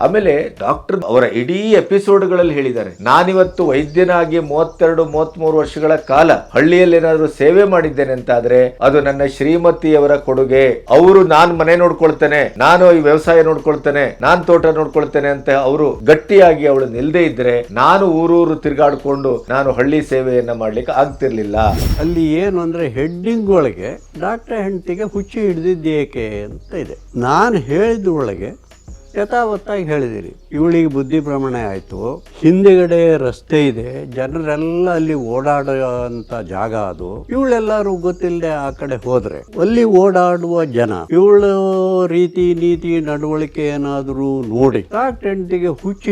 ಆಮೇಲೆ ಡಾಕ್ಟರ್ ಅವರ ಇಡೀ ಎಪಿಸೋಡ್ಗಳಲ್ಲಿ ಹೇಳಿದ್ದಾರೆ, ನಾನಿವತ್ತು ವೈದ್ಯನಾಗಿ 32-33 ವರ್ಷಗಳ ಕಾಲ ಹಳ್ಳಿಯಲ್ಲಿ ಏನಾದರೂ ಸೇವೆ ಮಾಡಿದ್ದೇನೆ ಅಂತಾದ್ರೆ ಅದು ನನ್ನ ಶ್ರೀಮತಿಯವರ ಕೊಡುಗೆ. ಅವರು ನಾನು ಮನೆ ನೋಡ್ಕೊಳ್ತೇನೆ, ನಾನು ಈ ವ್ಯವಸಾಯ ನೋಡ್ಕೊಳ್ತೇನೆ, ನಾನ್ ತೋಟ ನೋಡ್ಕೊಳ್ತೇನೆ ಅಂತ ಅವರು ಗಟ್ಟಿಯಾಗಿ ಅವಳು ನಿಲ್ದೇ ಇದ್ರೆ ನಾನು ಊರೂರು ತಿರುಗಾಡ್ಕೊಂಡು ನಾನು ಹಳ್ಳಿ ಸೇವೆಯನ್ನ ಮಾಡ್ಲಿಕ್ಕೆ ಆಗ್ತಿರ್ಲಿಲ್ಲ. ಅಲ್ಲಿ ಏನು ಅಂದ್ರೆ ಹೆಡ್ಡಿಂಗ್ ಒಳಗೆ ಡಾಕ್ಟರ್ ಹೆಂಡತಿಗೆ ಹುಚ್ಚು ಹಿಡಿದಿದ್ದೇಕೆ ಅಂತ ಇದೆ. ನಾನು ಹೇಳಿದ ಒಳಗೆ ಯಥಾವತ್ತಾಗಿ ಹೇಳಿದಿರಿ. ಇವಳಿಗೆ ಬುದ್ಧಿ ಭ್ರಮಣೆ ಆಯಿತು, ಹಿಂದೆಗಡೆ ರಸ್ತೆ ಇದೆ, ಜನರೆಲ್ಲ ಅಲ್ಲಿ ಓಡಾಡುವಂಥ ಜಾಗ ಅದು. ಇವಳೆಲ್ಲರೂ ಗೊತ್ತಿಲ್ಲದೆ ಆ ಕಡೆ ಹೋದ್ರೆ ಅಲ್ಲಿ ಓಡಾಡುವ ಜನ ಇವಳು ರೀತಿ ನೀತಿ ನಡವಳಿಕೆ ಏನಾದರೂ ನೋಡಿ ಡಾಕ್ಟರ್ ಹೆಂಡತಿಗೆ ಹುಚ್ಚು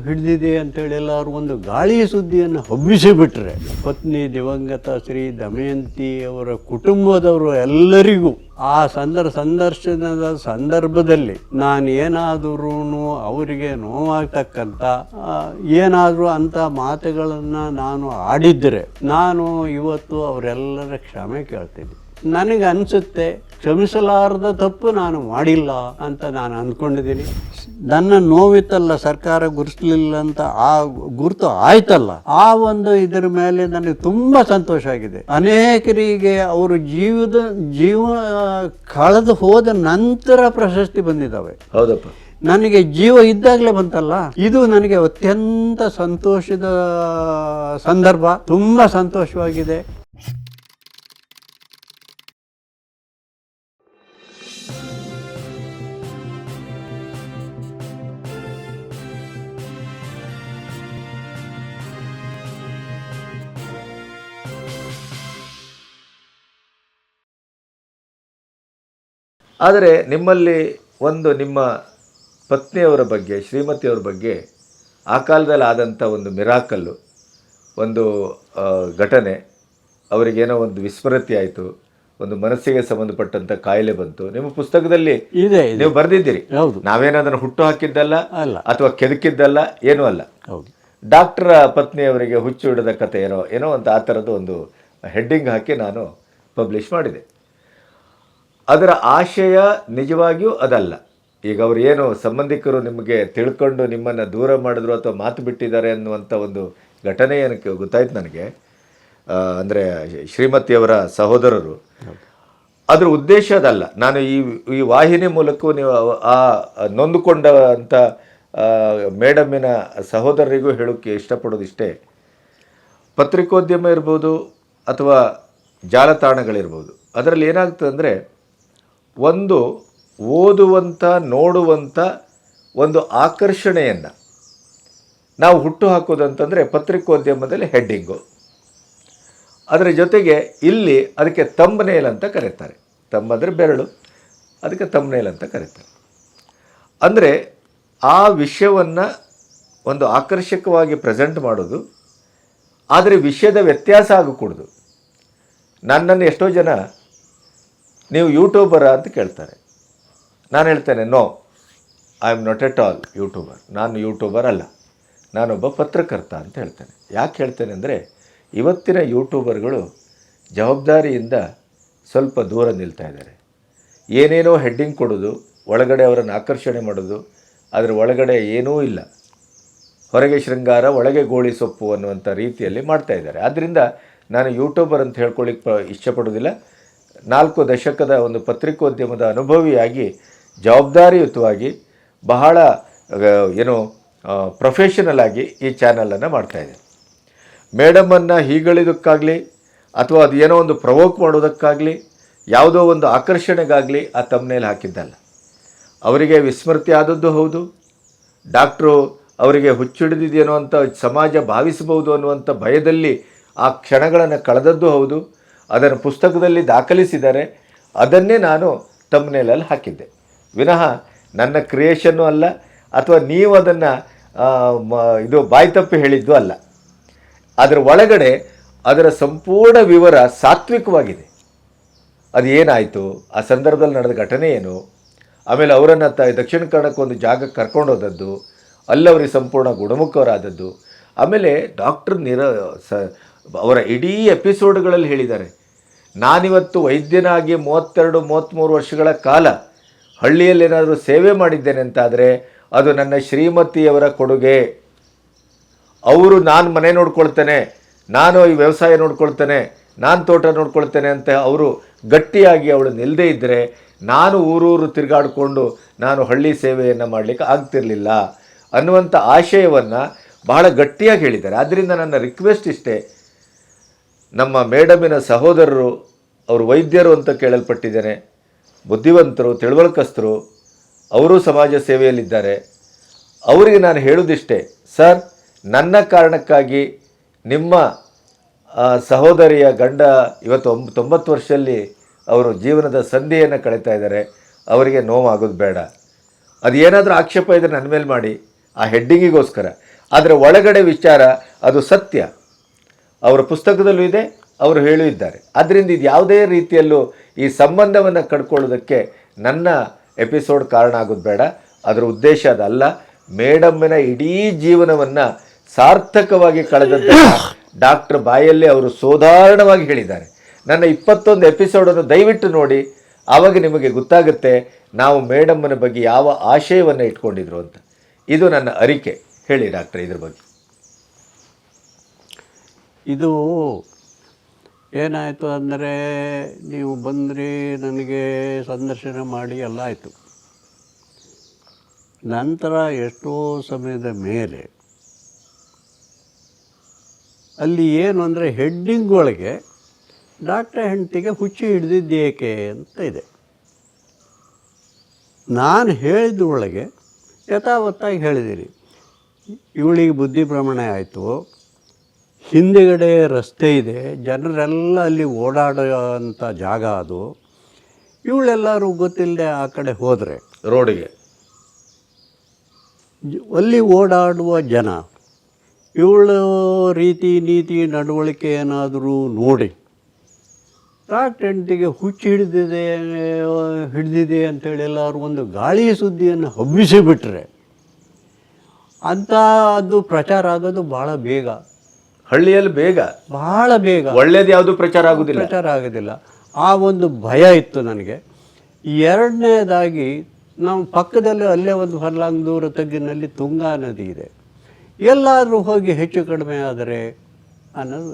ಹಿಡಿದಿದೆ ಅಂತೇಳಿ ಎಲ್ಲರೂ ಒಂದು ಗಾಳಿ ಸುದ್ದಿಯನ್ನು ಹಬ್ಬಿಸಿ ಬಿಟ್ರೆ ಪತ್ನಿ ದಿವಂಗತ ಶ್ರೀ ದಮಯಂತಿ ಅವರ ಕುಟುಂಬದವರು ಎಲ್ಲರಿಗೂ ಆ ಸಂದರ್ಶನದ ಸಂದರ್ಭದಲ್ಲಿ ನಾನು ಏನಾದರೂ ಅವರಿಗೆ ನೋವಾಗ್ತಕ್ಕಂಥ ಏನಾದರೂ ಅಂಥ ಮಾತುಗಳನ್ನು ನಾನು ಆಡಿದ್ದರೆ ನಾನು ಇವತ್ತು ಅವರೆಲ್ಲರ ಕ್ಷಮೆ ಕೇಳ್ತೀನಿ. ನನಗೆ ಅನಿಸುತ್ತೆ ಕ್ಷಮಿಸಲಾರದ ತಪ್ಪು ನಾನು ಮಾಡಿಲ್ಲ ಅಂತ ನಾನು ಅಂದ್ಕೊಂಡಿದ್ದೀನಿ. ನನ್ನ ನೋವಿತ್ತಲ್ಲ ಸರ್ಕಾರ ಗುರುತಿಸಲಿಲ್ಲ ಅಂತ ಆ ಗುರುತು ಆಯ್ತಲ್ಲ, ಆ ಒಂದು ಇದರ ಮೇಲೆ ನನಗೆ ತುಂಬ ಸಂತೋಷ ಆಗಿದೆ. ಅನೇಕರಿಗೆ ಅವರು ಜೀವ ಕಳೆದು ಹೋದ ನಂತರ ಪ್ರಶಸ್ತಿ ಬಂದಿದ್ದಾವೆ. ಹೌದಪ್ಪ, ನನಗೆ ಜೀವ ಇದ್ದಾಗಲೇ ಬಂತಲ್ಲ, ಇದು ನನಗೆ ಅತ್ಯಂತ ಸಂತೋಷದ ಸಂದರ್ಭ. ತುಂಬ ಸಂತೋಷವಾಗಿದೆ. ಆದರೆ ನಿಮ್ಮಲ್ಲಿ ಒಂದು ನಿಮ್ಮ ಪತ್ನಿಯವರ ಬಗ್ಗೆ, ಶ್ರೀಮತಿಯವರ ಬಗ್ಗೆ ಆ ಕಾಲದಲ್ಲಿ ಆದಂಥ ಒಂದು ಮಿರಾಕಲ್ಲು, ಒಂದು ಘಟನೆ, ಅವರಿಗೇನೋ ಒಂದು ವಿಸ್ಮೃತಿ ಆಯಿತು, ಒಂದು ಮನಸ್ಸಿಗೆ ಸಂಬಂಧಪಟ್ಟಂಥ ಕಾಯಿಲೆ ಬಂತು. ನಿಮ್ಮ ಪುಸ್ತಕದಲ್ಲಿ ಇದೆ, ನೀವು ಬರೆದಿದ್ದೀರಿ. ಹೌದು, ನಾವೇನಾದ್ರೂ ಹುಟ್ಟು ಹಾಕಿದ್ದಲ್ಲ ಅಲ್ಲ ಅಥವಾ ಕೆದಕಿದ್ದಲ್ಲ, ಏನೂ ಅಲ್ಲ. ಹೌದು, ಡಾಕ್ಟರ್ ಪತ್ನಿಯವರಿಗೆ ಹುಚ್ಚು ಹಿಡಿದ ಕಥೆ ಏನೋ ಒಂದು ಆ ಥರದ್ದು ಒಂದು ಹೆಡ್ಡಿಂಗ್ ಹಾಕಿ ನಾನು ಪಬ್ಲಿಷ್ ಮಾಡಿದೆ. ಅದರ ಆಶಯ ನಿಜವಾಗಿಯೂ ಅದಲ್ಲ. ಈಗ ಅವರು ಏನು ಸಂಬಂಧಿಕರು ನಿಮಗೆ ತಿಳ್ಕೊಂಡು ನಿಮ್ಮನ್ನು ದೂರ ಮಾಡಿದ್ರು ಅಥವಾ ಮಾತು ಬಿಟ್ಟಿದ್ದಾರೆ ಅನ್ನುವಂಥ ಒಂದು ಘಟನೆ ಏನಕ್ಕೆ ಗೊತ್ತಾಯ್ತು ನನಗೆ. ಅಂದರೆ ಶ್ರೀಮತಿಯವರ ಸಹೋದರರು, ಅದರ ಉದ್ದೇಶ ಅದಲ್ಲ. ನಾನು ಈ ವಾಹಿನಿ ಮೂಲಕ ನೀವು ಆ ನೊಂದುಕೊಂಡಂಥ ಮೇಡಮ್ಮಿನ ಸಹೋದರರಿಗೂ ಹೇಳೋಕ್ಕೆ ಇಷ್ಟಪಡೋದಿಷ್ಟೇ, ಪತ್ರಿಕೋದ್ಯಮ ಇರ್ಬೋದು ಅಥವಾ ಜಾಲತಾಣಗಳಿರ್ಬೋದು, ಅದರಲ್ಲಿ ಏನಾಗ್ತದೆ ಅಂದರೆ ಒಂದು ಓದುವಂಥ ನೋಡುವಂಥ ಒಂದು ಆಕರ್ಷಣೆಯನ್ನು ನಾವು ಹುಟ್ಟು ಹಾಕೋದಂತಂದರೆ ಪತ್ರಿಕೋದ್ಯಮದಲ್ಲಿ ಹೆಡ್ಡಿಂಗು, ಅದರ ಜೊತೆಗೆ ಇಲ್ಲಿ ಅದಕ್ಕೆ ಥಂಬ್ನೇಲ್ ಅಂತ ಕರೀತಾರೆ. ಥಂಬ್ ಅಂದರೆ ಬೆರಳು, ಅದಕ್ಕೆ ಥಂಬ್ನೇಲ್ ಅಂತ ಕರೀತಾರೆ. ಅಂದರೆ ಆ ವಿಷಯವನ್ನು ಒಂದು ಆಕರ್ಷಕವಾಗಿ ಪ್ರೆಸೆಂಟ್ ಮಾಡೋದು, ಆದರೆ ವಿಷಯದ ವ್ಯತ್ಯಾಸ ಆಗಕೂಡದು. ನನ್ನನ್ನು ಎಷ್ಟೋ ಜನ ನೀವು ಯೂಟ್ಯೂಬರ ಅಂತ ಕೇಳ್ತಾರೆ. ನಾನು ಹೇಳ್ತೇನೆ, no, I am not at all YouTuber. ನಾನು ಯೂಟ್ಯೂಬರ್ ಅಲ್ಲ, ನಾನೊಬ್ಬ ಪತ್ರಕರ್ತ ಅಂತ ಹೇಳ್ತೇನೆ. ಯಾಕೆ ಹೇಳ್ತೇನೆ ಅಂದರೆ ಇವತ್ತಿನ ಯೂಟ್ಯೂಬರ್ಗಳು ಜವಾಬ್ದಾರಿಯಿಂದ ಸ್ವಲ್ಪ ದೂರ ನಿಲ್ತಾ ಇದ್ದಾರೆ. ಏನೇನೋ ಹೆಡ್ಡಿಂಗ್ ಕೊಡೋದು, ಒಳಗಡೆ ಅವರನ್ನು ಆಕರ್ಷಣೆ ಮಾಡೋದು, ಅದರ ಒಳಗಡೆ ಏನೂ ಇಲ್ಲ, ಹೊರಗೆ ಶೃಂಗಾರ ಒಳಗೆ ಗೋಳಿ ಸೊಪ್ಪು ಅನ್ನುವಂಥ ರೀತಿಯಲ್ಲಿ ಮಾಡ್ತಾ ಇದ್ದಾರೆ. ಆದ್ದರಿಂದ ನಾನು ಯೂಟ್ಯೂಬರ್ ಅಂತ ಹೇಳ್ಕೊಳ್ಳಿಕ್ಕೆ ಇಷ್ಟಪಡೋದಿಲ್ಲ. 4 ದಶಕದ ಒಂದು ಪತ್ರಿಕೋದ್ಯಮದ ಅನುಭವಿಯಾಗಿ ಜವಾಬ್ದಾರಿಯುತವಾಗಿ ಬಹಳ ಪ್ರೊಫೆಷನಲ್ ಆಗಿ ಈ ಚಾನಲನ್ನು ಮಾಡ್ತಾಯಿದ್ದೆ. ಮೇಡಮನ್ನು ಹೀಗಳಿದಕ್ಕಾಗಲಿ ಅಥವಾ ಅದು ಏನೋ ಒಂದು ಪ್ರವೋಕ್ ಮಾಡೋದಕ್ಕಾಗಲಿ ಯಾವುದೋ ಒಂದು ಆಕರ್ಷಣೆಗಾಗಲಿ ಆ ಥಂಬ್ನೇಲ್ ಹಾಕಿದ್ದಲ್ಲ. ಅವರಿಗೆ ವಿಸ್ಮೃತಿ ಆದದ್ದು ಹೌದು, ಡಾಕ್ಟ್ರು ಅವರಿಗೆ ಹುಚ್ಚಿಡಿದಿದೆಯೋ ಅಂತ ಸಮಾಜ ಭಾವಿಸಬಹುದು ಅನ್ನುವಂಥ ಭಯದಲ್ಲಿ ಆ ಕ್ಷಣಗಳನ್ನು ಕಳೆದದ್ದು ಹೌದು. ಅದನ್ನು ಪುಸ್ತಕದಲ್ಲಿ ದಾಖಲಿಸಿದ್ದಾರೆ, ಅದನ್ನೇ ನಾನು ಥಂಬ್ನೇಲಲ್ಲಿ ಹಾಕಿದ್ದೆ. ವಿನಃ ನನ್ನ ಕ್ರಿಯೇಷನ್ನು ಅಲ್ಲ, ಅಥವಾ ನೀವು ಅದನ್ನು ಇದು ಬಾಯಿ ತಪ್ಪಿ ಹೇಳಿದ್ದು ಅಲ್ಲ. ಅದರ ಒಳಗಡೆ ಅದರ ಸಂಪೂರ್ಣ ವಿವರ ಸಾತ್ವಿಕವಾಗಿದೆ. ಅದು ಏನಾಯಿತು, ಆ ಸಂದರ್ಭದಲ್ಲಿ ನಡೆದ ಘಟನೆ ಏನು, ಆಮೇಲೆ ಅವರನ್ನು ದಕ್ಷಿಣ ಕನ್ನಡಕ್ಕೆ ಒಂದು ಜಾಗಕ್ಕೆ ಕರ್ಕೊಂಡೋದದ್ದು, ಅಲ್ಲವರಿಗೆ ಸಂಪೂರ್ಣ ಗುಣಮುಖರಾದದ್ದು. ಆಮೇಲೆ ಡಾಕ್ಟರ್ ಅವರ ಇಡೀ ಎಪಿಸೋಡ್ಗಳಲ್ಲಿ ಹೇಳಿದ್ದಾರೆ, ನಾನಿವತ್ತು ವೈದ್ಯನಾಗಿ 32-33 ವರ್ಷಗಳ ಕಾಲ ಹಳ್ಳಿಯಲ್ಲಿ ಏನಾದರೂ ಸೇವೆ ಮಾಡಿದ್ದೇನೆ ಅಂತಾದರೆ ಅದು ನನ್ನ ಶ್ರೀಮತಿಯವರ ಕೊಡುಗೆ. ಅವರು ನಾನು ಮನೆ ನೋಡ್ಕೊಳ್ತೇನೆ, ನಾನು ಈ ವ್ಯವಸಾಯ ನೋಡ್ಕೊಳ್ತೇನೆ, ನಾನು ತೋಟ ನೋಡ್ಕೊಳ್ತೇನೆ ಅಂತ ಅವರು ಗಟ್ಟಿಯಾಗಿ ಅವಳು ನಿಲ್ಲದೇ ಇದ್ದರೆ ನಾನು ಊರೂರು ತಿರುಗಾಡಿಕೊಂಡು ನಾನು ಹಳ್ಳಿ ಸೇವೆಯನ್ನು ಮಾಡಲಿಕ್ಕೆ ಆಗ್ತಿರಲಿಲ್ಲ ಅನ್ನುವಂಥ ಆಶಯವನ್ನು ಬಹಳ ಗಟ್ಟಿಯಾಗಿ ಹೇಳಿದ್ದಾರೆ. ಆದ್ದರಿಂದ ನನ್ನ ರಿಕ್ವೆಸ್ಟ್ ಇಷ್ಟೇ, ನಮ್ಮ ಮೇಡಮಿನ ಸಹೋದರರು ಅವರು ವೈದ್ಯರು ಅಂತ ಕೇಳಲ್ಪಟ್ಟಿದ್ದೇನೆ, ಬುದ್ಧಿವಂತರು, ತಿಳುವಳಿಕಸ್ತರು, ಅವರು ಸಮಾಜ ಸೇವೆಯಲ್ಲಿದ್ದಾರೆ. ಅವರಿಗೆ ನಾನು ಹೇಳೋದಿಷ್ಟೇ, ಸರ್, ನನ್ನ ಕಾರಣಕ್ಕಾಗಿ ನಿಮ್ಮ ಸಹೋದರಿಯ ಗಂಡ ಇವತ್ತು 90 ವರ್ಷದಲ್ಲಿ ಅವರು ಜೀವನದ ಸಂಧಿಯನ್ನು ಕಳೀತಾ ಇದ್ದಾರೆ, ಅವರಿಗೆ ನೋವಾಗೋದು ಬೇಡ. ಅದು ಏನಾದರೂ ಆಕ್ಷೇಪ ಇದ್ದರೆ ನನ್ನ ಮೇಲೆ ಮಾಡಿ, ಆ ಹೆಡ್ಡಿಂಗಿಗೋಸ್ಕರ. ಆದರೆ ಒಳಗಡೆ ವಿಚಾರ ಅದು ಸತ್ಯ, ಅವರ ಪುಸ್ತಕದಲ್ಲೂ ಇದೆ, ಅವರು ಹೇಳಿದ್ದಾರೆ. ಆದ್ದರಿಂದ ಇದು ಯಾವುದೇ ರೀತಿಯಲ್ಲೂ ಈ ಸಂಬಂಧವನ್ನು ಕಡ್ಕೊಳ್ಳೋದಕ್ಕೆ ನನ್ನ ಎಪಿಸೋಡ್ ಕಾರಣ ಆಗೋದು ಬೇಡ. ಅದರ ಉದ್ದೇಶ ಅದಲ್ಲ. ಮೇಡಮ್ಮಿನ ಇಡೀ ಜೀವನವನ್ನು ಸಾರ್ಥಕವಾಗಿ ಕಳೆದಂತೆ ಡಾಕ್ಟರ್ ಬಾಯಲ್ಲಿ ಅವರು ಸಾಧಾರಣವಾಗಿ ಹೇಳಿದ್ದಾರೆ. ನನ್ನ 21 ಎಪಿಸೋಡನ್ನು ದಯವಿಟ್ಟು ನೋಡಿ, ಆವಾಗ ನಿಮಗೆ ಗೊತ್ತಾಗುತ್ತೆ ನಾವು ಮೇಡಮ್ಮನ ಬಗ್ಗೆ ಯಾವ ಆಶಯವನ್ನು ಇಟ್ಕೊಂಡಿದ್ರು ಅಂತ. ಇದು ನನ್ನ ಅರಿಕೆ. ಹೇಳಿ ಡಾಕ್ಟರ್, ಇದ್ರ ಬಗ್ಗೆ. ಇದು ಏನಾಯಿತು ಅಂದರೆ, ನೀವು ಬಂದ್ರಿ, ನನಗೆ ಸಂದರ್ಶನ ಮಾಡಿ ಎಲ್ಲ ಆಯಿತು. ನಂತರ ಎಷ್ಟೋ ಸಮಯದ ಮೇಲೆ ಅಲ್ಲಿ ಏನು ಅಂದರೆ ಹೆಡ್ಡಿಂಗ್ ಒಳಗೆ ಡಾಕ್ಟರ್ ಹೆಂಡತಿಗೆ ಹುಚ್ಚು ಹಿಡಿದಿದ್ದೇಕೆ ಅಂತ ಇದೆ. ನಾನು ಹೇಳಿದ ಒಳಗೆ ಯಥಾವತ್ತಾಗಿ ಹೇಳಿದ್ದೀನಿ. ಇವಳಿಗೆ ಬುದ್ಧಿ ಭ್ರಮಣೆ ಆಯಿತು, ಹಿಂದುಗಡೆ ರಸ್ತೆ ಇದೆ, ಜನರೆಲ್ಲ ಅಲ್ಲಿ ಓಡಾಡೋಂಥ ಜಾಗ ಅದು. ಇವಳೆಲ್ಲರೂ ಗೊತ್ತಿಲ್ಲದೆ ಆ ಕಡೆ ಹೋದರೆ ರೋಡಿಗೆ ಅಲ್ಲಿ ಓಡಾಡುವ ಜನ ಇವಳ ರೀತಿ ನೀತಿ ನಡವಳಿಕೆ ಏನಾದರೂ ನೋಡಿ ಡಾಕ್ಟರ್ ಹೆಂಡತಿಗೆ ಹುಚ್ಚು ಹಿಡಿದಿದೆ ಅಂತೇಳಿ ಎಲ್ಲರೂ ಒಂದು ಗಾಳಿ ಸುದ್ದಿಯನ್ನು ಹಬ್ಬಿಸಿಬಿಟ್ರೆ ಅಂತ ಅದು ಪ್ರಚಾರ ಆಗೋದು ಭಾಳ ಬೇಗ, ಹಳ್ಳಿಯಲ್ಲಿ ಬೇಗ, ಭಾಳ ಬೇಗ. ಒಳ್ಳೇದು ಯಾವುದು ಪ್ರಚಾರ ಆಗೋದಿಲ್ಲ. ಆ ಒಂದು ಭಯ ಇತ್ತು ನನಗೆ. ಎರಡನೇದಾಗಿ ನಮ್ಮ ಪಕ್ಕದಲ್ಲಿ ಅಲ್ಲೇ ಒಂದು ಫರ್ಲಾಂಗ್ ದೂರ ತಗ್ಗಿನಲ್ಲಿ ತುಂಗಾ ನದಿ ಇದೆ. ಎಲ್ಲಾದರೂ ಹೋಗಿ ಹೆಚ್ಚು ಕಡಿಮೆ ಆದರೆ ಅನ್ನೋದು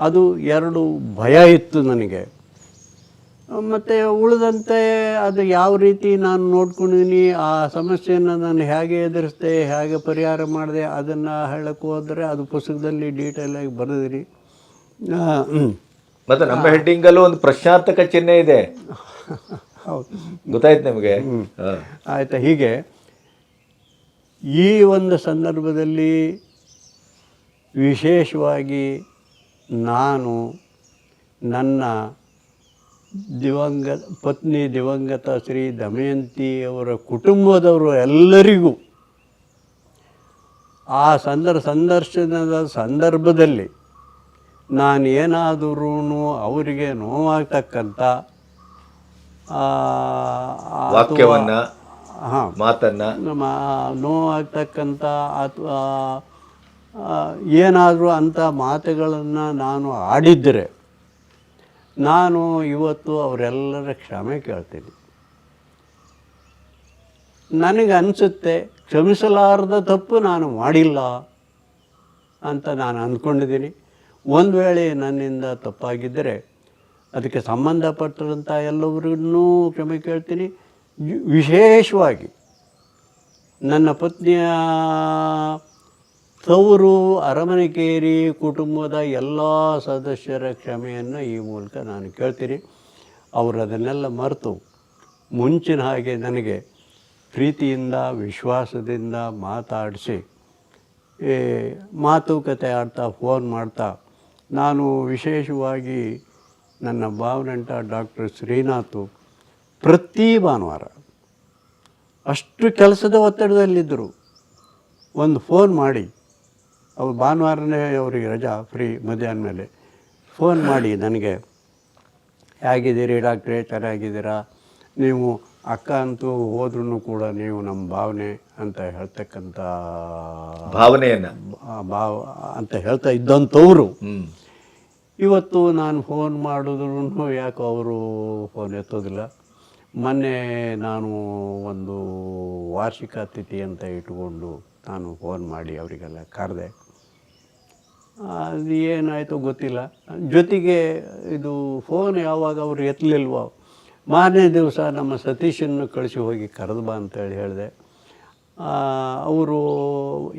ಅದು ಎರಡು ಭಯ ಇತ್ತು ನನಗೆ. ಮತ್ತು ಉಳಿದಂತೆ ಅದು ಯಾವ ರೀತಿ ನಾನು ನೋಡ್ಕೊಂಡಿದ್ದೀನಿ, ಆ ಸಮಸ್ಯೆಯನ್ನು ನಾನು ಹೇಗೆ ಎದುರಿಸಿದೆ, ಹೇಗೆ ಪರಿಹಾರ ಮಾಡಿದೆ, ಅದನ್ನು ಹೇಳಕ್ಕೆ ಹೋದರೆ ಅದು ಪುಸ್ತಕದಲ್ಲಿ ಡೀಟೇಲಾಗಿ ಬರೆದಿರಿ. ಮತ್ತು ನಮ್ಮ ಹೆಡ್ಡಿಂಗಲ್ಲೂ ಒಂದು ಪ್ರಶ್ನಾರ್ಥಕ ಚಿಹ್ನೆ ಇದೆ. ಹೌದು, ಗೊತ್ತಾಯ್ತು ನಿಮಗೆ? ಆಯಿತಾ? ಹೀಗೆ ಈ ಒಂದು ಸಂದರ್ಭದಲ್ಲಿ ವಿಶೇಷವಾಗಿ ನಾನು ನನ್ನ ಪತ್ನಿ ದಿವಂಗತ ಶ್ರೀ ದಮಯಂತಿಯವರ ಕುಟುಂಬದವರು ಎಲ್ಲರಿಗೂ ಆ ಸಂದರ್ಶನದ ಸಂದರ್ಭದಲ್ಲಿ ನಾನು ಏನಾದರೂ ಅವರಿಗೆ ನೋವಾಗ್ತಕ್ಕಂಥ ವಾಕ್ಯವನ್ನು, ಮಾತನ್ನು, ನೋವಾಗ್ತಕ್ಕಂಥ ಅಥವಾ ಏನಾದರೂ ಅಂಥ ಮಾತುಗಳನ್ನು ನಾನು ಆಡಿದ್ದರೆ ನಾನು ಇವತ್ತು ಅವರೆಲ್ಲರ ಕ್ಷಮೆ ಕೇಳ್ತೀನಿ. ನನಗೆ ಅನಿಸುತ್ತೆ ಕ್ಷಮಿಸಲಾರದ ತಪ್ಪು ನಾನು ಮಾಡಿಲ್ಲ ಅಂತ ನಾನು ಅಂದ್ಕೊಂಡಿದ್ದೀನಿ. ಒಂದು ವೇಳೆ ನನ್ನಿಂದ ತಪ್ಪಾಗಿದ್ದರೆ ಅದಕ್ಕೆ ಸಂಬಂಧಪಟ್ಟಂಥ ಎಲ್ಲವರಿಗೂ ಕ್ಷಮೆ ಕೇಳ್ತೀನಿ. ವಿಶೇಷವಾಗಿ ನನ್ನ ಪತ್ನಿಯ ತವರು ಅರಮನೆಕೇರಿ ಕುಟುಂಬದ ಎಲ್ಲ ಸದಸ್ಯರ ಕ್ಷಮೆಯನ್ನು ಈ ಮೂಲಕ ನಾನು ಕೇಳ್ತೀನಿ. ಅವರು ಅದನ್ನೆಲ್ಲ ಮರೆತು ಮುಂಚಿನ ಹಾಗೆ ನನಗೆ ಪ್ರೀತಿಯಿಂದ ವಿಶ್ವಾಸದಿಂದ ಮಾತಾಡಿಸಿ ಮಾತುಕತೆ ಆಡ್ತಾ ಫೋನ್ ಮಾಡ್ತಾ, ನಾನು ವಿಶೇಷವಾಗಿ ನನ್ನ ಭಾವನಂಟ ಡಾಕ್ಟರ್ ಶ್ರೀನಾಥ್ ಪ್ರತಿ ಭಾನುವಾರ ಅಷ್ಟು ಕೆಲಸದ ಒತ್ತಡದಲ್ಲಿದ್ದರು, ಒಂದು ಫೋನ್ ಮಾಡಿ, ಅವ್ರು ಭಾನುವಾರನೇ ಅವರಿಗೆ ರಜಾ ಫ್ರೀ ಮಧ್ಯಾಹ್ನ ಮೇಲೆ, ಫೋನ್ ಮಾಡಿ ನನಗೆ ಹೇಗಿದ್ದೀರಿ ಡಾಕ್ಟ್ರೇ, ಚೆನ್ನಾಗಿದ್ದೀರಾ, ನೀವು ಅಕ್ಕ ಅಂತೂ ಹೋದ್ರೂ ಕೂಡ ನೀವು ನಮ್ಮ ಭಾವನೆ ಅಂತ ಹೇಳ್ತಕ್ಕಂಥ ಭಾವನೆಯನ್ನು ಅಂತ ಹೇಳ್ತಾ ಇದ್ದಂಥವರು ಇವತ್ತು ನಾನು ಫೋನ್ ಮಾಡಿದ್ರು ಯಾಕೋ ಅವರು ಫೋನ್ ಎತ್ತೋದಿಲ್ಲ. ಮೊನ್ನೆ ನಾನು ಒಂದು ವಾರ್ಷಿಕ ತಿಥಿ ಅಂತ ಇಟ್ಕೊಂಡು ನಾನು ಫೋನ್ ಮಾಡಿ ಅವರಿಗೆಲ್ಲ ಕರೆದೆ. ಅದು ಏನಾಯಿತು ಗೊತ್ತಿಲ್ಲ. ಜೊತೆಗೆ ಇದು ಫೋನ್ ಯಾವಾಗ ಅವರು ಎತ್ತಲಿಲ್ವೋ ಮಾರನೇ ದಿವಸ ನಮ್ಮ ಸತೀಶನ್ನು ಕಳಿಸಿ ಹೋಗಿ ಕರೆದು ಬಾ ಅಂತೇಳಿ ಹೇಳಿದೆ. ಅವರು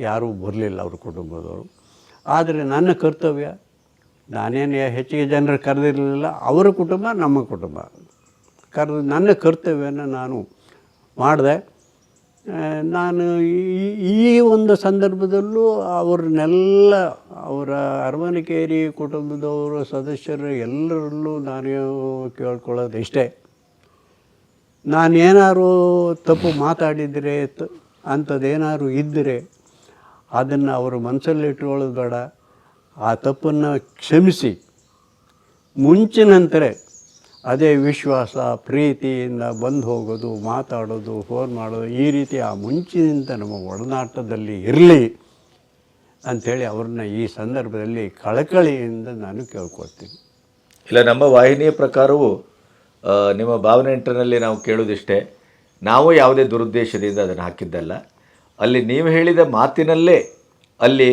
ಯಾರೂ ಬರಲಿಲ್ಲ, ಅವ್ರ ಕುಟುಂಬದವರು. ಆದರೆ ನನ್ನ ಕರ್ತವ್ಯ, ನಾನೇನು ಹೆಚ್ಚಿಗೆ ಜನರು ಕರೆದಿರಲಿಲ್ಲ, ಅವರ ಕುಟುಂಬ ನಮ್ಮ ಕುಟುಂಬ ಕರೆದು ನನ್ನ ಕರ್ತವ್ಯನ ನಾನು ಮಾಡಿದೆ. ನಾನು ಈ ಒಂದು ಸಂದರ್ಭದಲ್ಲೂ ಅವ್ರನ್ನೆಲ್ಲ ಅವರ ಅರಮನೆಕೇರಿ ಕುಟುಂಬದವರು ಸದಸ್ಯರು ಎಲ್ಲರಲ್ಲೂ ನಾನು ಕೇಳ್ಕೊಳ್ಳೋದು ಇಷ್ಟೇ, ನಾನೇನಾದ್ರು ತಪ್ಪು ಮಾತಾಡಿದರೆ ಅಂಥದ್ದೇನಾದ್ರು ಇದ್ದರೆ ಅದನ್ನು ಅವರು ಮನಸ್ಸಲ್ಲಿ ಇಟ್ಕೊಳ್ಳೋದು ಬೇಡ. ಆ ತಪ್ಪನ್ನು ಕ್ಷಮಿಸಿ ಮುಂಚಿನಂತೆ ಅದೇ ವಿಶ್ವಾಸ ಪ್ರೀತಿಯಿಂದ ಬಂದು ಹೋಗೋದು, ಮಾತಾಡೋದು, ಫೋನ್ ಮಾಡೋದು, ಈ ರೀತಿ ಆ ಮುಂಚಿನಿಂದ ನಮ್ಮ ಒಡನಾಟದಲ್ಲಿ ಇರಲಿ ಅಂಥೇಳಿ ಅವ್ರನ್ನ ಈ ಸಂದರ್ಭದಲ್ಲಿ ಕಳಕಳಿಯಿಂದ ನಾನು ಕೇಳ್ಕೊಳ್ತೀನಿ. ಇಲ್ಲ, ನಮ್ಮ ವಾಹಿನಿಯ ಪ್ರಕಾರವೂ ನಿಮ್ಮ ಭಾವನೆಂಟರಲ್ಲಿ ನಾವು ಕೇಳೋದಿಷ್ಟೇ, ನಾವು ಯಾವುದೇ ದುರುದ್ದೇಶದಿಂದ ಅದನ್ನು ಹಾಕಿದ್ದಲ್ಲ. ಅಲ್ಲಿ ನೀವು ಹೇಳಿದ ಮಾತಿನಲ್ಲೇ ಅಲ್ಲಿ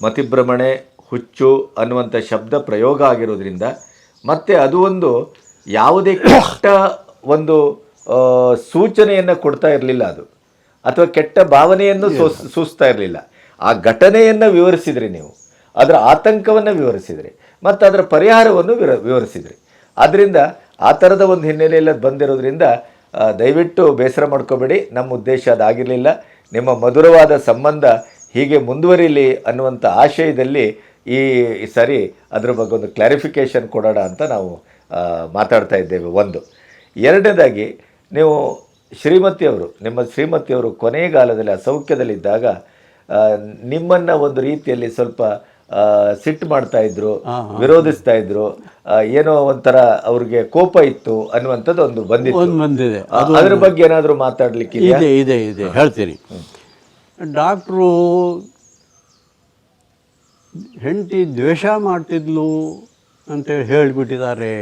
ಮತಿಭ್ರಮಣೆ, ಹುಚ್ಚು ಅನ್ನುವಂಥ ಶಬ್ದ ಪ್ರಯೋಗ ಆಗಿರೋದ್ರಿಂದ, ಮತ್ತು ಅದು ಒಂದು ಯಾವುದೇ ಕೆಟ್ಟ ಒಂದು ಸೂಚನೆಯನ್ನು ಕೊಡ್ತಾ ಇರಲಿಲ್ಲ ಅದು, ಅಥವಾ ಕೆಟ್ಟ ಭಾವನೆಯನ್ನು ಸೂಚಿಸ್ತಾ ಇರಲಿಲ್ಲ. ಆ ಘಟನೆಯನ್ನು ವಿವರಿಸಿದ್ರಿ ನೀವು, ಅದರ ಆತಂಕವನ್ನು ವಿವರಿಸಿದ್ರಿ, ಮತ್ತು ಅದರ ಪರಿಹಾರವನ್ನು ವಿವರಿಸಿದ್ರಿ. ಆದ್ದರಿಂದ ಆ ಥರದ ಒಂದು ಹಿನ್ನೆಲೆಯಲ್ಲಿ ಬಂದಿರೋದ್ರಿಂದ ದಯವಿಟ್ಟು ಬೇಸರ ಮಾಡ್ಕೋಬೇಡಿ. ನಮ್ಮ ಉದ್ದೇಶ ಅದಾಗಿರಲಿಲ್ಲ. ನಿಮ್ಮ ಮಧುರವಾದ ಸಂಬಂಧ ಹೀಗೆ ಮುಂದುವರಿಲಿ ಅನ್ನುವಂಥ ಆಶಯದಲ್ಲಿ ಈ ಸರಿ ಅದರ ಬಗ್ಗೆ ಒಂದು ಕ್ಲಾರಿಫಿಕೇಷನ್ ಕೊಡೋಣ ಅಂತ ನಾವು ಮಾತಾಡ್ತಾ ಇದ್ದೇವೆ. ಒಂದು. ಎರಡನೇದಾಗಿ, ನೀವು ನಿಮ್ಮ ಶ್ರೀಮತಿಯವರು ಕೊನೆಗಾಲದಲ್ಲಿ ಅಸೌಖ್ಯದಲ್ಲಿದ್ದಾಗ ನಿಮ್ಮನ್ನು ಒಂದು ರೀತಿಯಲ್ಲಿ ಸ್ವಲ್ಪ ಸಿಟ್ಟು ಮಾಡ್ತಾ ಇದ್ರು, ವಿರೋಧಿಸ್ತಾ ಇದ್ರು, ಏನೋ ಒಂಥರ ಅವ್ರಿಗೆ ಕೋಪ ಇತ್ತು ಅನ್ನುವಂಥದ್ದು ಒಂದು ಬಂದಿದೆ. ಅದ್ರ ಬಗ್ಗೆ ಏನಾದರೂ ಮಾತಾಡ್ಲಿಕ್ಕೆ ಇದೆ ಹೇಳ್ತೀನಿ. ಡಾಕ್ಟ್ರು ಹೆಂಡತಿ ದ್ವೇಷ ಮಾಡ್ತಿದ್ಲು ಅಂತೇಳಿ ಹೇಳಿಬಿಟ್ಟಿದ್ದಾರೆ.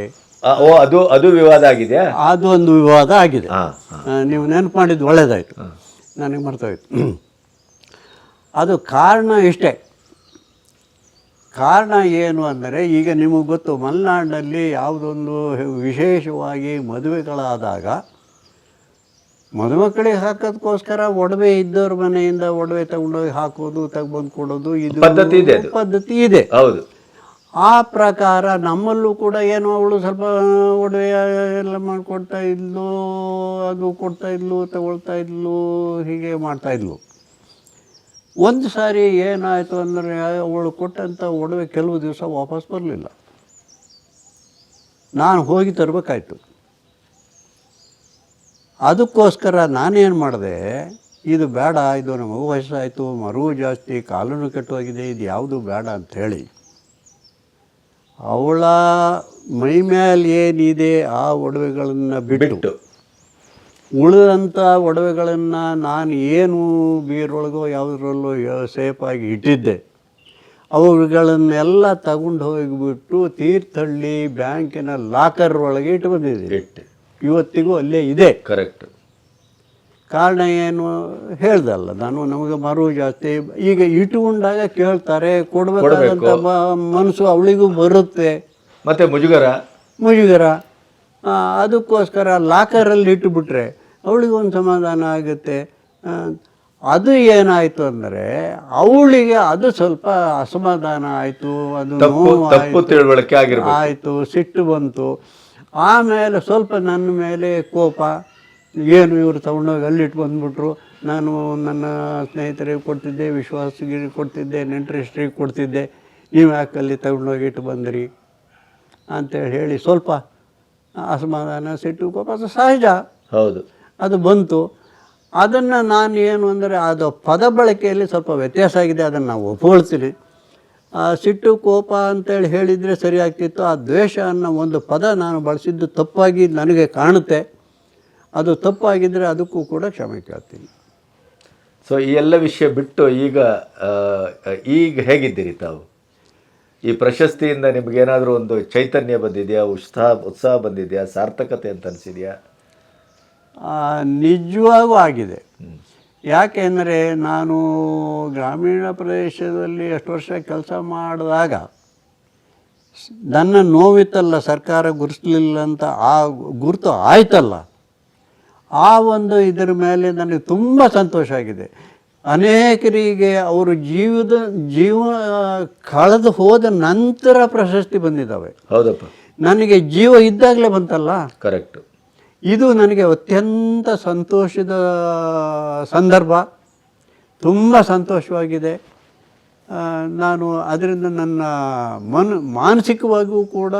ಅದು ವಿವಾದ ಆಗಿದೆಯಾ? ಅದು ಒಂದು ವಿವಾದ ಆಗಿದೆ. ನೀವು ನೆನಪು ಮಾಡಿದ್ದು ಒಳ್ಳೇದಾಯಿತು, ನನಗೆ ಮರ್ತೋಯ್ತು. ಅದು ಕಾರಣ ಇಷ್ಟೇ. ಕಾರಣ ಏನು ಅಂದರೆ, ಈಗ ನಿಮಗೆ ಗೊತ್ತು, ಮಲೆನಾಡಿನಲ್ಲಿ ಯಾವುದೊಂದು ವಿಶೇಷವಾಗಿ ಮದುವೆಗಳಾದಾಗ ಮದುಮಕ್ಕಳಿಗೆ ಹಾಕೋದಕ್ಕೋಸ್ಕರ ಒಡವೆ ಇದ್ದವ್ರ ಮನೆಯಿಂದ ಒಡವೆ ತಗೊಂಡೋಗಿ ಹಾಕೋದು, ತಗೊಂಡು ಕೊಡೋದು, ಇದು ಪದ್ಧತಿ ಇದೆ. ಹೌದು. ಆ ಪ್ರಕಾರ ನಮ್ಮಲ್ಲೂ ಕೂಡ ಏನೋ ಅವಳು ಸ್ವಲ್ಪ ಒಡವೆ ಎಲ್ಲ ಮಾಡಿಕೊಡ್ತಾ ಇದ್ಲು, ಅದು ಕೊಡ್ತಾ ಇದ್ಲು, ತಗೊಳ್ತಾ ಇದ್ಲು, ಹೀಗೆ ಮಾಡ್ತಾಯಿದ್ಲು. ಒಂದು ಸಾರಿ ಏನಾಯಿತು ಅಂದರೆ, ಅವಳು ಕೊಟ್ಟಂಥ ಒಡವೆ ಕೆಲವು ದಿವಸ ವಾಪಸ್ ಬರಲಿಲ್ಲ. ನಾನು ಹೋಗಿ ತರಬೇಕಾಯ್ತು. ಅದಕ್ಕೋಸ್ಕರ ನಾನೇನು ಮಾಡಿದೆ, ಇದು ಬೇಡ, ಇದು ನಮಗೂ ವಯಸ್ಸಾಯಿತು, ಮರುವು ಜಾಸ್ತಿ, ಕಾಲೂ ಕೆಟ್ಟೋಗಿದೆ, ಇದು ಯಾವುದು ಬೇಡ ಅಂಥೇಳಿ ಅವಳ ಮೈ ಮೇಲೆ ಏನಿದೆ ಆ ಒಡವೆಗಳನ್ನು ಬಿಟ್ಟು ಉಳಿದಂಥ ಒಡವೆಗಳನ್ನು ನಾನು ಏನು ಬೀರೊಳಗೋ ಯಾವುದರಲ್ಲೋ ಸೇಫಾಗಿ ಇಟ್ಟಿದ್ದೆ, ಅವುಗಳನ್ನೆಲ್ಲ ತಗೊಂಡು ಹೋಗಿಬಿಟ್ಟು ತೀರ್ಥಹಳ್ಳಿ ಬ್ಯಾಂಕಿನ ಲಾಕರ್ ಒಳಗೆ ಇಟ್ಟು ಬಂದಿದ್ದೆ. ಇವತ್ತಿಗೂ ಅಲ್ಲೇ ಇದೆ. ಕರೆಕ್ಟ್. ಕಾರಣ ಏನು ಹೇಳ್ದಲ್ಲ ನಾನು, ನಮಗೆ ಮರುವು ಜಾಸ್ತಿ. ಈಗ ಇಟ್ಟುಕೊಂಡಾಗ ಕೇಳ್ತಾರೆ, ಕೊಡಬೇಕಾದಂಥ ಮನಸ್ಸು ಅವಳಿಗೂ ಬರುತ್ತೆ, ಮತ್ತು ಮುಜುಗರ. ಅದಕ್ಕೋಸ್ಕರ ಲಾಕರಲ್ಲಿ ಇಟ್ಟುಬಿಟ್ರೆ ಅವಳಿಗೊಂದು ಸಮಾಧಾನ ಆಗುತ್ತೆ. ಅದು ಏನಾಯಿತು ಅಂದರೆ, ಅವಳಿಗೆ ಅದು ಸ್ವಲ್ಪ ಅಸಮಾಧಾನ ಆಯಿತು, ಅದು ನೋವು ಆಯಿತು, ಸಿಟ್ಟು ಬಂತು. ಆಮೇಲೆ ಸ್ವಲ್ಪ ನನ್ನ ಮೇಲೆ ಕೋಪ, ಏನು ಇವರು ತಗೊಂಡೋಗಿ ಅಲ್ಲಿಟ್ಟು ಬಂದುಬಿಟ್ರು, ನಾನು ನನ್ನ ಸ್ನೇಹಿತರಿಗೆ ಕೊಡ್ತಿದ್ದೆ, ವಿಶ್ವಾಸಿಗೆ ಕೊಡ್ತಿದ್ದೆ, ನೆಂಟರಿಷ್ಟರಿಗೆ ಕೊಡ್ತಿದ್ದೆ, ನೀವು ಯಾಕೆ ಅಲ್ಲಿ ತಗೊಂಡೋಗಿ ಇಟ್ಟು ಬಂದಿರಿ ಅಂತೇಳಿ ಹೇಳಿ ಸ್ವಲ್ಪ ಅಸಮಾಧಾನ, ಸಿಟ್ಟು, ಕೋಪ ಅದು ಸಹಜ. ಹೌದು, ಅದು ಬಂತು. ಅದನ್ನು ನಾನು ಏನು ಅಂದರೆ, ಅದು ಪದ ಬಳಕೆಯಲ್ಲಿ ಸ್ವಲ್ಪ ವ್ಯತ್ಯಾಸ ಆಗಿದೆ, ಅದನ್ನು ನಾವು ಒಪ್ಕೊಳ್ತೀನಿ. ಸಿಟ್ಟು, ಕೋಪ ಅಂತೇಳಿ ಹೇಳಿದರೆ ಸರಿ ಆಗ್ತಿತ್ತು. ಆ ದ್ವೇಷ ಅನ್ನೋ ಒಂದು ಪದ ನಾನು ಬಳಸಿದ್ದು ತಪ್ಪಾಗಿ ನನಗೆ ಕಾಣುತ್ತೆ. ಅದು ತಪ್ಪಾಗಿದ್ದರೆ ಅದಕ್ಕೂ ಕೂಡ ಕ್ಷಮೆ ಕೇಳ್ತೀನಿ. ಸೊ ಈ ಎಲ್ಲ ವಿಷಯ ಬಿಟ್ಟು ಈಗ ಹೇಗಿದ್ದೀರಿ ತಾವು? ಈ ಪ್ರಶಸ್ತಿಯಿಂದ ನಿಮಗೇನಾದರೂ ಒಂದು ಚೈತನ್ಯ ಬಂದಿದೆಯಾ, ಉತ್ಸಾಹ ಬಂದಿದೆಯಾ, ಸಾರ್ಥಕತೆ ಅಂತ ಅನಿಸಿದೆಯಾ? ನಿಜವಾಗೂ ಆಗಿದೆ. ಯಾಕೆಂದರೆ ನಾನು ಗ್ರಾಮೀಣ ಪ್ರದೇಶದಲ್ಲಿ ಎಷ್ಟು ವರ್ಷ ಕೆಲಸ ಮಾಡಿದಾಗ ನನ್ನ ನೋವಿತ್ತಲ್ಲ, ಸರ್ಕಾರ ಗುರುತಿಸಲಿಲ್ಲ ಅಂತ ಆ ಗುರುತು ಆಯ್ತಲ್ಲ, ಆ ಒಂದು ಇದರ ಮೇಲೆ ನನಗೆ ತುಂಬ ಸಂತೋಷ ಆಗಿದೆ. ಅನೇಕರಿಗೆ ಅವರು ಜೀವ ಕಳೆದು ಹೋದ ನಂತರ ಪ್ರಶಸ್ತಿ ಬಂದಿದ್ದಾವೆ. ಹೌದಪ್ಪ, ನನಗೆ ಜೀವ ಇದ್ದಾಗಲೇ ಬಂತಲ್ಲ. ಕರೆಕ್ಟ್. ಇದು ನನಗೆ ಅತ್ಯಂತ ಸಂತೋಷದ ಸಂದರ್ಭ, ತುಂಬ ಸಂತೋಷವಾಗಿದೆ. ನಾನು ಅದರಿಂದ ನನ್ನ ಮಾನಸಿಕವಾಗಿಯೂ ಕೂಡ,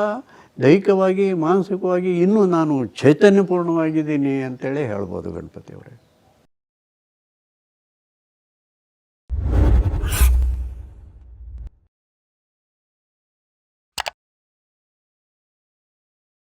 ದೈಹಿಕವಾಗಿ ಮಾನಸಿಕವಾಗಿ ಇನ್ನೂ ನಾನು ಚೈತನ್ಯಪೂರ್ಣವಾಗಿದ್ದೀನಿ ಅಂತೇಳಿ ಹೇಳ್ಬೋದು ಗಣಪತಿ ಅವರೇ.